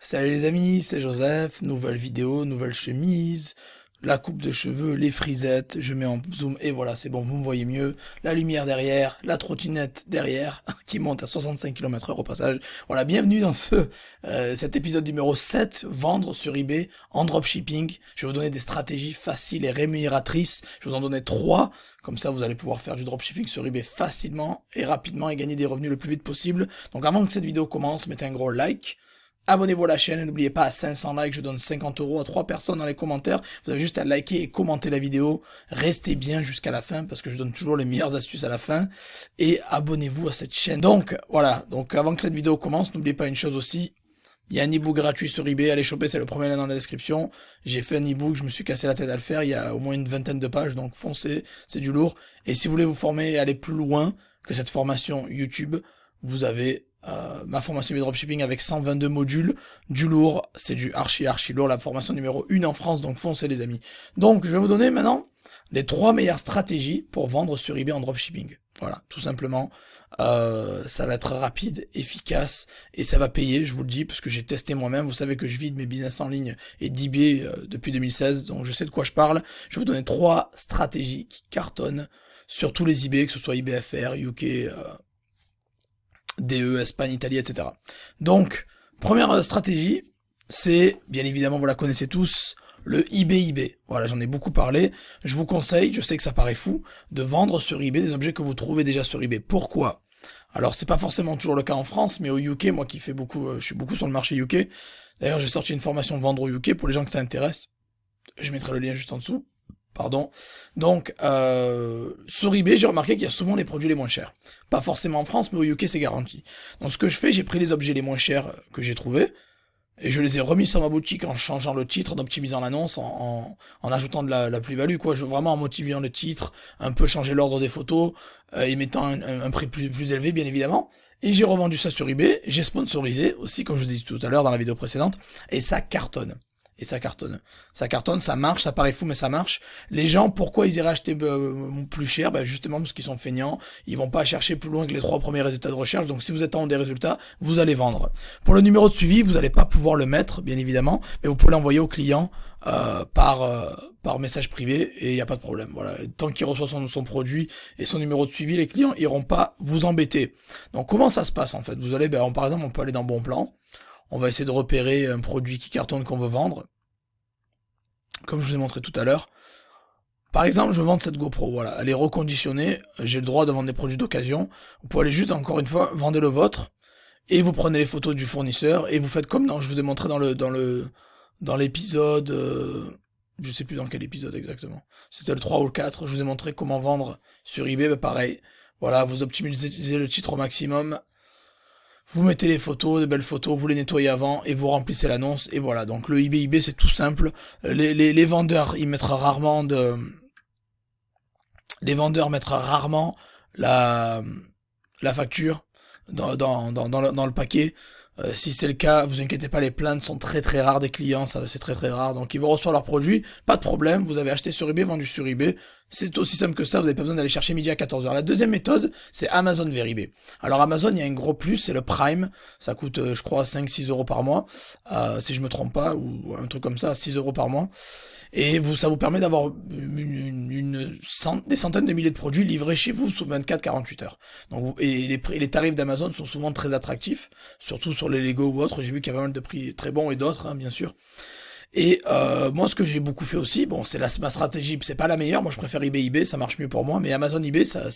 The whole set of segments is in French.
Salut les amis, c'est Joseph, nouvelle vidéo, nouvelle chemise, la coupe de cheveux, les frisettes, je mets en zoom et voilà, c'est bon, vous me voyez mieux, la lumière derrière, la trottinette derrière, qui monte à 65 km/h au passage. Voilà, bienvenue dans cet épisode numéro 7, vendre sur eBay en dropshipping. Je vais vous donner des stratégies faciles et rémunératrices, je vais vous en donner 3, comme ça vous allez pouvoir faire du dropshipping sur eBay facilement et rapidement et gagner des revenus le plus vite possible. Donc avant que cette vidéo commence, mettez un gros like. Abonnez-vous à la chaîne et n'oubliez pas, à 500 likes, je donne 50 € à 3 personnes dans les commentaires. Vous avez juste à liker et commenter la vidéo. Restez bien jusqu'à la fin parce que je donne toujours les meilleures astuces à la fin. Et abonnez-vous à cette chaîne. Donc, voilà. Donc, avant que cette vidéo commence, n'oubliez pas une chose aussi. Il y a un ebook gratuit sur eBay. Allez choper, c'est le premier lien dans la description. J'ai fait un ebook, je me suis cassé la tête à le faire. Il y a au moins une vingtaine de pages, donc foncez, c'est du lourd. Et si vous voulez vous former et aller plus loin que cette formation YouTube, vous avez ma formation de dropshipping avec 122 modules, du lourd, c'est du archi lourd, la formation numéro 1 en France, donc foncez les amis. Donc je vais vous donner maintenant les 3 meilleures stratégies pour vendre sur eBay en dropshipping. Voilà, tout simplement, ça va être rapide, efficace, et ça va payer, je vous le dis, parce que j'ai testé moi-même. Vous savez que je vis de mes business en ligne et d'eBay depuis 2016, donc je sais de quoi je parle. Je vais vous donner 3 stratégies qui cartonnent sur tous les eBay, que ce soit eBay FR, UK, DE, Espagne, Italie, etc. Donc, première stratégie, c'est, bien évidemment, vous la connaissez tous, le eBay. Voilà, j'en ai beaucoup parlé. Je vous conseille, je sais que ça paraît fou, de vendre sur eBay des objets que vous trouvez déjà sur eBay. Pourquoi? Alors, c'est pas forcément toujours le cas en France, mais au UK, moi qui fais beaucoup, je suis beaucoup sur le marché UK. D'ailleurs, j'ai sorti une formation vendre au UK pour les gens que ça intéresse. Je mettrai le lien juste en dessous. Pardon. Donc, sur eBay, j'ai remarqué qu'il y a souvent les produits les moins chers. Pas forcément en France, mais au UK, c'est garanti. Donc, ce que je fais, j'ai pris les objets les moins chers que j'ai trouvés, et je les ai remis sur ma boutique en changeant le titre, en optimisant l'annonce, en ajoutant de la plus-value, quoi. Je veux vraiment en motiver le titre, un peu changer l'ordre des photos, et mettant un prix plus élevé, bien évidemment. Et j'ai revendu ça sur eBay, j'ai sponsorisé aussi, comme je vous ai dit tout à l'heure dans la vidéo précédente, et ça cartonne. Et ça cartonne. Ça cartonne, ça marche, ça paraît fou, mais ça marche. Les gens, pourquoi ils iraient acheter plus cher? Justement parce qu'ils sont feignants. Ils vont pas chercher plus loin que les 3 premiers résultats de recherche. Donc si vous êtes en haut des résultats, vous allez vendre. Pour le numéro de suivi, vous n'allez pas pouvoir le mettre, bien évidemment, mais vous pouvez l'envoyer au client par message privé et il n'y a pas de problème. Voilà. Tant qu'il reçoit son produit et son numéro de suivi, les clients iront pas vous embêter. Donc comment ça se passe en fait? Vous allez, par exemple, on peut aller dans Bon Plan. On va essayer de repérer un produit qui cartonne qu'on veut vendre. Comme je vous ai montré tout à l'heure. Par exemple, je veux vendre cette GoPro, voilà, elle est reconditionnée, j'ai le droit de vendre des produits d'occasion. Vous pouvez aller juste, encore une fois, vendre le vôtre, et vous prenez les photos du fournisseur, et vous faites comme je vous ai montré dans l'épisode, je sais plus dans quel épisode exactement. C'était le 3 ou le 4, je vous ai montré comment vendre sur eBay, pareil. Voilà, vous optimisez le titre au maximum. Vous mettez les photos, de belles photos, vous les nettoyez avant et vous remplissez l'annonce et voilà. Donc le eBay c'est tout simple. Les vendeurs ils mettent rarement la facture dans le paquet. Si c'est le cas, vous inquiétez pas, les plaintes sont très rares des clients, ça c'est très rare. Donc ils vont recevoir leurs produits, pas de problème, vous avez acheté sur eBay, vendu sur eBay. C'est aussi simple que ça, vous n'avez pas besoin d'aller chercher midi à 14h. La deuxième méthode, c'est Amazon vers eBay. Alors Amazon, il y a un gros plus, c'est le Prime. Ça coûte, je crois, 5-6 € par mois, si je me trompe pas, ou un truc comme ça, 6 € par mois. Et ça vous permet d'avoir des centaines de milliers de produits livrés chez vous sous 24-48 heures. Donc, et les tarifs d'Amazon sont souvent très attractifs, surtout sur les Lego ou autres. J'ai vu qu'il y a pas mal de prix très bons et d'autres, hein, bien sûr. Et moi, ce que j'ai beaucoup fait aussi, bon, c'est ma stratégie, c'est pas la meilleure, moi je préfère eBay, ça marche mieux pour moi, mais Amazon eBay, ça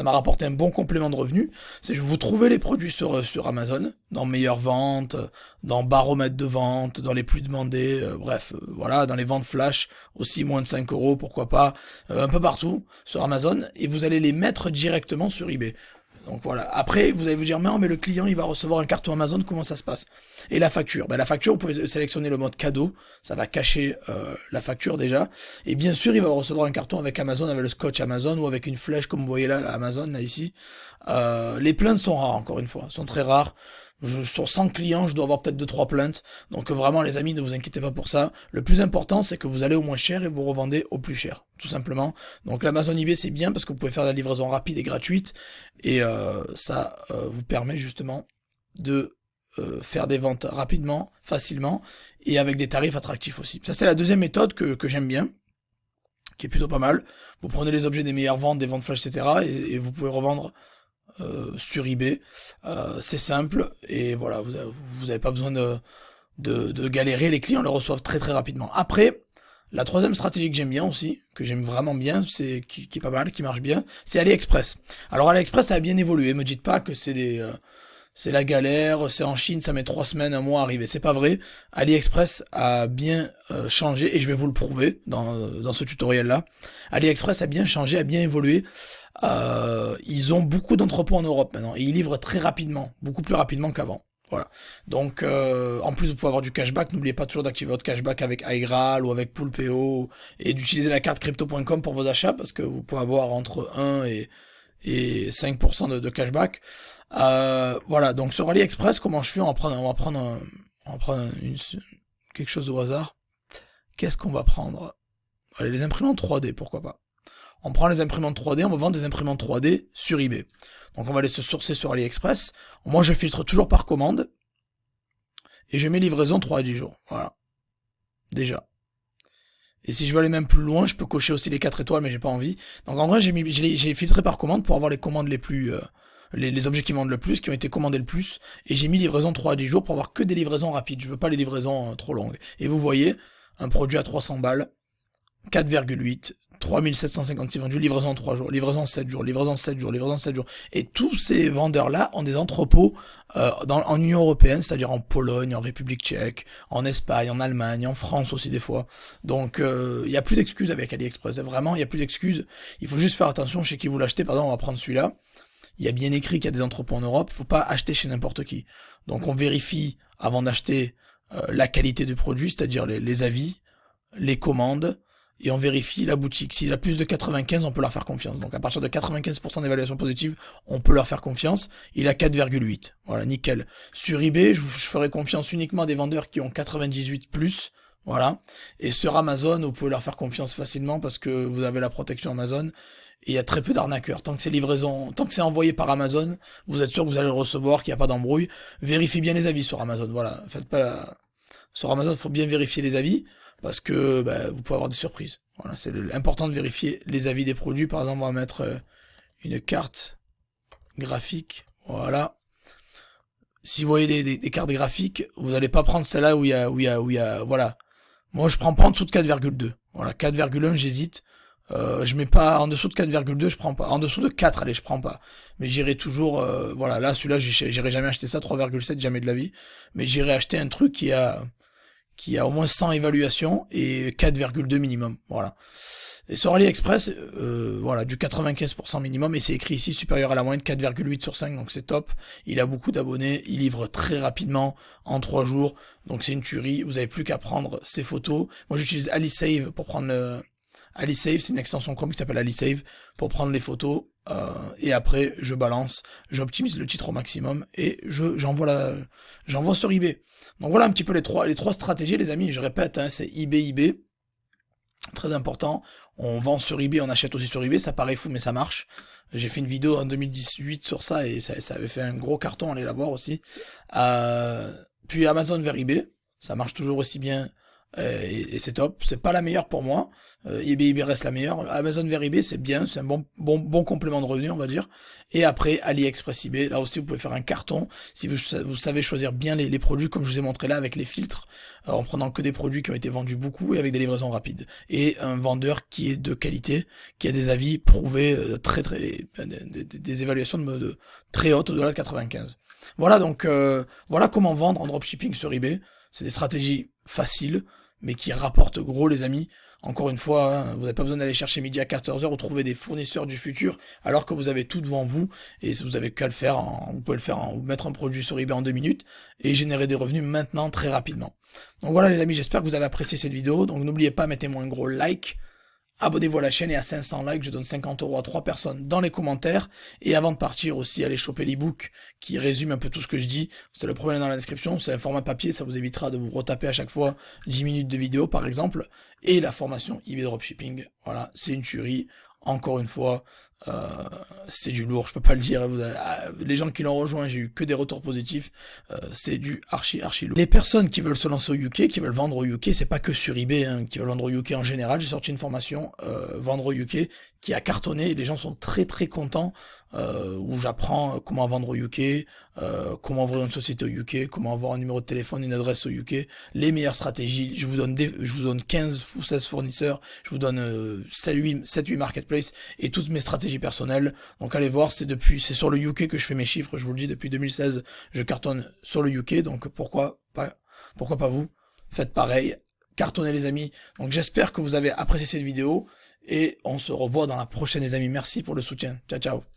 m'a rapporté un bon complément de revenus. C'est que vous trouvez les produits sur Amazon, dans meilleures ventes, dans baromètre de vente, dans les plus demandés, bref, voilà, dans les ventes flash, aussi moins de 5 €, pourquoi pas, un peu partout sur Amazon, et vous allez les mettre directement sur eBay. Donc voilà. Après, vous allez vous dire, mais le client, il va recevoir un carton Amazon, comment ça se passe? Et la facture? La facture, vous pouvez sélectionner le mode cadeau, ça va cacher la facture déjà. Et bien sûr, il va recevoir un carton avec Amazon, avec le scotch Amazon, ou avec une flèche, comme vous voyez là, Amazon, là, ici. Les plaintes sont rares, encore une fois, sont très rares. Sur 100 clients, je dois avoir peut-être 2-3 plaintes. Donc vraiment, les amis, ne vous inquiétez pas pour ça. Le plus important, c'est que vous allez au moins cher et vous revendez au plus cher, tout simplement. Donc l'Amazon eBay, c'est bien parce que vous pouvez faire la livraison rapide et gratuite. Et ça vous permet justement de faire des ventes rapidement, facilement, et avec des tarifs attractifs aussi. Ça, c'est la deuxième méthode que j'aime bien, qui est plutôt pas mal. Vous prenez les objets des meilleures ventes, des ventes flash, etc. et vous pouvez revendre sur eBay. C'est simple, et voilà, vous avez pas besoin de galérer, les clients le reçoivent très très rapidement. Après, la troisième stratégie que j'aime bien aussi, que j'aime vraiment bien, c'est qui est pas mal, qui marche bien, c'est AliExpress. Alors AliExpress, ça a bien évolué, me dites pas que c'est la galère, c'est en Chine, ça met 3 semaines, un mois à arriver. C'est pas vrai. AliExpress a bien changé, et je vais vous le prouver dans ce tutoriel-là. AliExpress a bien changé, a bien évolué. Ils ont beaucoup d'entrepôts en Europe maintenant, et ils livrent très rapidement, beaucoup plus rapidement qu'avant. Voilà. Donc, en plus, vous pouvez avoir du cashback. N'oubliez pas toujours d'activer votre cashback avec iGraal ou avec Poolpeo, et d'utiliser la carte crypto.com pour vos achats, parce que vous pouvez avoir entre 1 et 5% de cashback. Voilà, donc sur AliExpress, comment je fais? On va prendre quelque chose au hasard. Qu'est-ce qu'on va prendre? Allez, les imprimantes 3D, pourquoi pas. On prend les imprimantes 3D, on va vendre des imprimantes 3D sur eBay. Donc on va aller se sourcer sur AliExpress. Moi, je filtre toujours par commande, et je mets livraison 3 à 10 jours. Voilà. Déjà. Et si je veux aller même plus loin, je peux cocher aussi les 4 étoiles, mais j'ai pas envie. Donc en vrai, j'ai filtré par commande pour avoir les commandes les plus... les objets qui vendent le plus, qui ont été commandés le plus, et j'ai mis livraison 3 à 10 jours pour avoir que des livraisons rapides. Je veux pas les livraisons trop longues. Et vous voyez, un produit à 300 balles, 4,8, 3756 vendus, livraison en 3 jours, livraison en 7 jours, livraison en 7 jours, livraison en 7 jours. Et tous ces vendeurs-là ont des entrepôts en Union Européenne, c'est-à-dire en Pologne, en République Tchèque, en Espagne, en Allemagne, en France aussi des fois. Donc il n'y a plus d'excuses avec AliExpress. Vraiment, il n'y a plus d'excuses. Il faut juste faire attention chez qui vous l'achetez. Par exemple, on va prendre celui-là. Il y a bien écrit qu'il y a des entrepôts en Europe. Il ne faut pas acheter chez n'importe qui. Donc on vérifie avant d'acheter la qualité du produit, c'est-à-dire les avis, les commandes, et on vérifie la boutique. S'il a plus de 95, on peut leur faire confiance. Donc à partir de 95% d'évaluation positive, on peut leur faire confiance. Il a 4,8. Voilà, nickel. Sur eBay, je ferai confiance uniquement à des vendeurs qui ont 98 plus. Voilà. Et sur Amazon, vous pouvez leur faire confiance facilement parce que vous avez la protection Amazon. Et il y a très peu d'arnaqueurs. Tant que c'est livraison, tant que c'est envoyé par Amazon, vous êtes sûr que vous allez le recevoir, qu'il n'y a pas d'embrouille. Vérifiez bien les avis sur Amazon. Voilà. Faites pas Sur Amazon, il faut bien vérifier les avis, parce que vous pouvez avoir des surprises. Voilà, c'est important de vérifier les avis des produits. Par exemple, on va mettre une carte graphique. Voilà. Si vous voyez des cartes graphiques, vous n'allez pas prendre celle-là où il y a, voilà. Moi, je prends pas en dessous de 4,2. Voilà, 4,1, j'hésite. Je mets pas en dessous de 4,2, je prends pas. En dessous de 4, allez, je prends pas. Mais j'irai toujours, voilà, là, celui-là, j'irai jamais acheter ça, 3,7, jamais de la vie. Mais j'irai acheter un truc qui a au moins 100 évaluations et 4,2 minimum. Voilà. Et sur AliExpress, voilà, du 95% minimum, et c'est écrit ici supérieur à la moyenne, 4,8 sur 5, donc c'est top. Il a beaucoup d'abonnés, il livre très rapidement, en 3 jours, donc c'est une tuerie. Vous avez plus qu'à prendre ses photos. Moi, j'utilise AliSave pour prendre AliSave, c'est une extension Chrome qui s'appelle AliSave pour prendre les photos, et après je balance, j'optimise le titre au maximum et j'envoie sur eBay. Donc voilà un petit peu les trois stratégies, les amis. Je répète, hein, c'est eBay, très important. On vend sur eBay, on achète aussi sur eBay. Ça paraît fou, mais ça marche. J'ai fait une vidéo en 2018 sur ça et ça avait fait un gros carton. Allez la voir aussi. Puis Amazon vers eBay, ça marche toujours aussi bien. Et c'est top. C'est pas la meilleure pour moi. eBay reste la meilleure. Amazon vers eBay, c'est bien, c'est un bon complément de revenu, on va dire. Et après AliExpress eBay, là aussi vous pouvez faire un carton si vous savez choisir bien les produits, comme je vous ai montré là avec les filtres, en prenant que des produits qui ont été vendus beaucoup et avec des livraisons rapides. Et un vendeur qui est de qualité, qui a des avis prouvés, des évaluations de très hautes, au-delà de 95. Voilà, donc voilà comment vendre en dropshipping sur eBay. C'est des stratégies faciles, mais qui rapportent gros, les amis. Encore une fois, hein, vous n'avez pas besoin d'aller chercher midi à 14h ou trouver des fournisseurs du futur, alors que vous avez tout devant vous, et vous avez qu'à le faire, vous pouvez le faire, vous mettre un produit sur eBay en 2 minutes, et générer des revenus maintenant, très rapidement. Donc voilà les amis, j'espère que vous avez apprécié cette vidéo. Donc n'oubliez pas, mettez-moi un gros like, abonnez-vous à la chaîne, et à 500 likes, je donne 50 € à 3 personnes dans les commentaires. Et avant de partir aussi, allez choper l'ebook qui résume un peu tout ce que je dis. C'est le premier dans la description, c'est un format papier, ça vous évitera de vous retaper à chaque fois 10 minutes de vidéo par exemple. Et la formation eBay Dropshipping, voilà, c'est une tuerie. encore une fois, c'est du lourd, je peux pas le dire. Les gens qui l'ont rejoint, j'ai eu que des retours positifs. C'est du archi lourd. Les personnes qui veulent se lancer au UK, qui veulent vendre au UK, c'est pas que sur eBay, hein, qui veulent vendre au UK en général. J'ai sorti une formation vendre au UK qui a cartonné. Les gens sont très contents. Où j'apprends comment vendre au UK, comment ouvrir une société au UK, comment avoir un numéro de téléphone, une adresse au UK, les meilleures stratégies. Je vous donne 15 ou 16 fournisseurs, je vous donne 7-8 marketplaces et toutes mes stratégies personnelles. Donc allez voir, c'est sur le UK que je fais mes chiffres, je vous le dis, depuis 2016, je cartonne sur le UK, donc pourquoi pas vous? Faites pareil, cartonnez les amis. Donc j'espère que vous avez apprécié cette vidéo et on se revoit dans la prochaine les amis. Merci pour le soutien. Ciao ciao.